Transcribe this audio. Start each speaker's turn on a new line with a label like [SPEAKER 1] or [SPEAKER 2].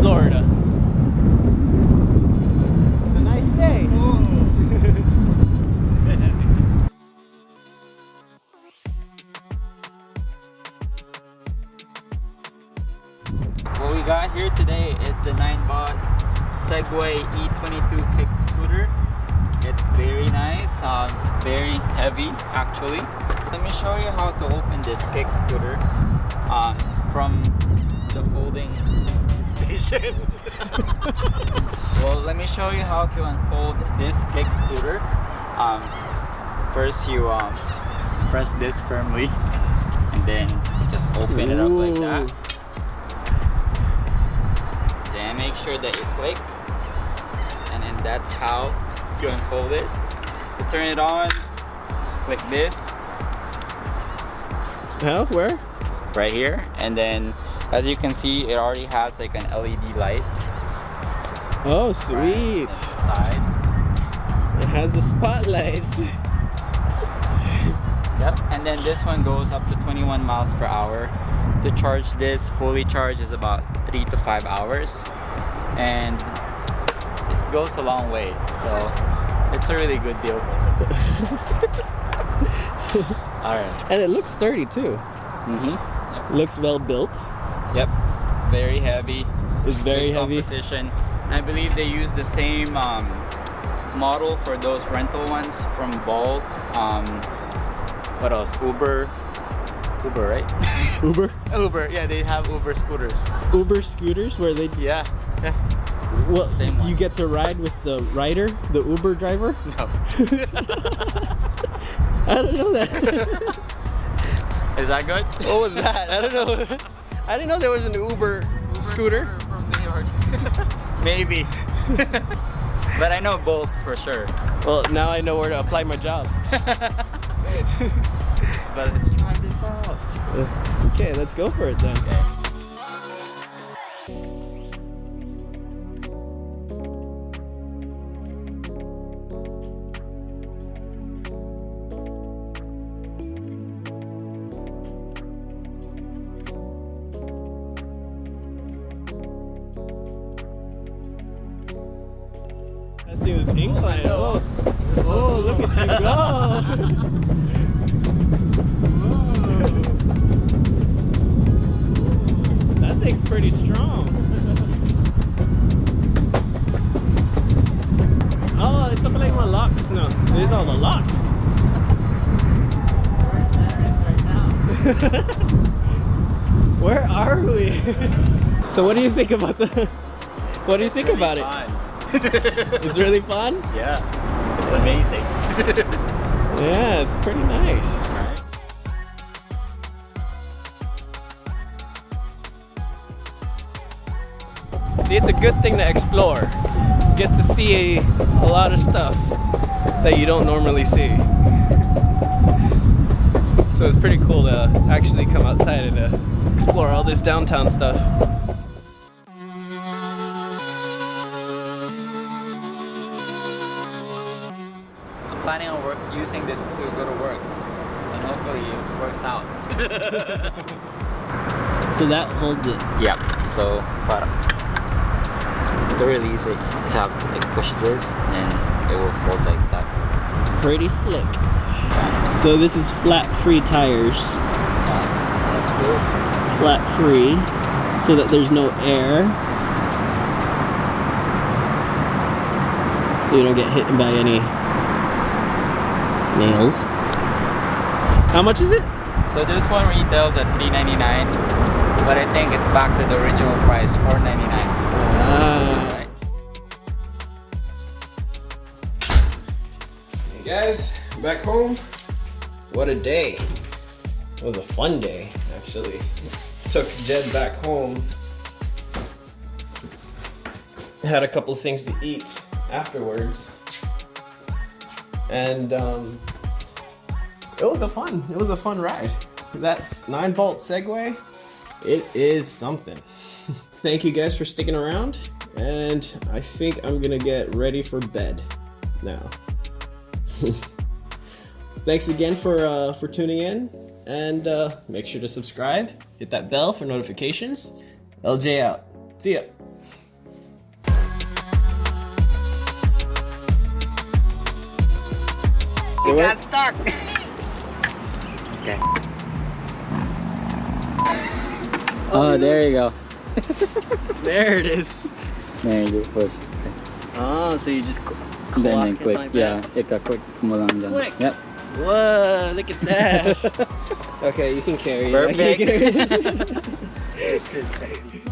[SPEAKER 1] Florida. It's a nice day.
[SPEAKER 2] What we got here today is the Ninebot Segway E22 kick scooter. It's very nice, very heavy actually. Let me show you how to open this kick scooter from the folding station. Well, let me show you how to unfold this kick scooter. First you press this firmly and then just open it up like that. Then make sure that you click, and then that's how you unfold it. To turn it on, just click this.
[SPEAKER 1] Oh, where?
[SPEAKER 2] Right here, and then as you can see, it already has like an LED light.
[SPEAKER 1] Oh,
[SPEAKER 2] Right
[SPEAKER 1] sweet.
[SPEAKER 2] in the sides.
[SPEAKER 1] It has the spotlights.
[SPEAKER 2] Yep, and then this one goes up to 21 miles per hour. To charge this, fully charged, is about 3 to 5 hours. And it goes a long way, so it's a really good deal. Alright.
[SPEAKER 1] And it looks sturdy too.
[SPEAKER 2] Yep.
[SPEAKER 1] Looks well built.
[SPEAKER 2] Yep. Very heavy.
[SPEAKER 1] It's very
[SPEAKER 2] Good
[SPEAKER 1] heavy.
[SPEAKER 2] composition. And I believe they use the same model for those rental ones from Bolt. What else? Uber, right?
[SPEAKER 1] Uber?
[SPEAKER 2] Uber, yeah, they have Uber scooters.
[SPEAKER 1] Uber scooters where they
[SPEAKER 2] Yeah.
[SPEAKER 1] well,
[SPEAKER 2] Same one.
[SPEAKER 1] you get to ride with the rider, the Uber driver?
[SPEAKER 2] No.
[SPEAKER 1] I don't know that.
[SPEAKER 2] Is that good?
[SPEAKER 1] What was that? I don't know. I didn't know there was an Uber scooter.
[SPEAKER 2] From New York. Maybe. But I know Bolt for sure.
[SPEAKER 1] Well, now I know where to apply my job.
[SPEAKER 2] But let's try this out.
[SPEAKER 1] Okay, let's go for it then.
[SPEAKER 2] Okay.
[SPEAKER 1] That seems inclined. Oh, look at you go. That thing's pretty strong. Oh, ito pala yung mga locks, no? These are all the locks. Where are we? So what do you think about the... What do you think about it? It's really fun?
[SPEAKER 2] Yeah, it's amazing.
[SPEAKER 1] Yeah, it's pretty nice. See, it's a good thing to explore. You get to see a lot of stuff that you don't normally see. So it's pretty cool to actually come outside and explore all this downtown stuff.
[SPEAKER 2] I'm planning on using this to go to work, and hopefully it works out.
[SPEAKER 1] So that holds it.
[SPEAKER 2] Yeah, so to release it, you just have to like push this, and it will fold like that.
[SPEAKER 1] Pretty slick. So this is flat free tires.
[SPEAKER 2] That's cool.
[SPEAKER 1] Flat free, so that there's no air. So you don't get hit by any nails. How much is it?
[SPEAKER 2] So this one retails at $3.99, but I think it's back to the original price, $4.99.
[SPEAKER 1] Right. Hey guys, back home. What a day. It was a fun day, actually. Took Jed back home. Had a couple things to eat afterwards. And it was a fun ride. That's 9-bolt Segway. It is something. Thank you guys for sticking around, and I think I'm gonna get ready for bed now. Thanks again for tuning in, and make sure to subscribe, hit that bell for notifications. LJ out. See ya. It
[SPEAKER 2] got
[SPEAKER 1] went?
[SPEAKER 2] stuck. Okay. Oh, there you go.
[SPEAKER 1] There it is.
[SPEAKER 2] There you go, push. Okay.
[SPEAKER 1] Oh, so you just
[SPEAKER 2] Then
[SPEAKER 1] clock
[SPEAKER 2] click.
[SPEAKER 1] it like
[SPEAKER 2] Yeah,
[SPEAKER 1] that?
[SPEAKER 2] ika-click mo lang dyan.
[SPEAKER 1] Click.
[SPEAKER 2] Yep.
[SPEAKER 1] Whoa, look at that. Okay, you can carry it. I
[SPEAKER 2] Perfect.
[SPEAKER 1] can carry it.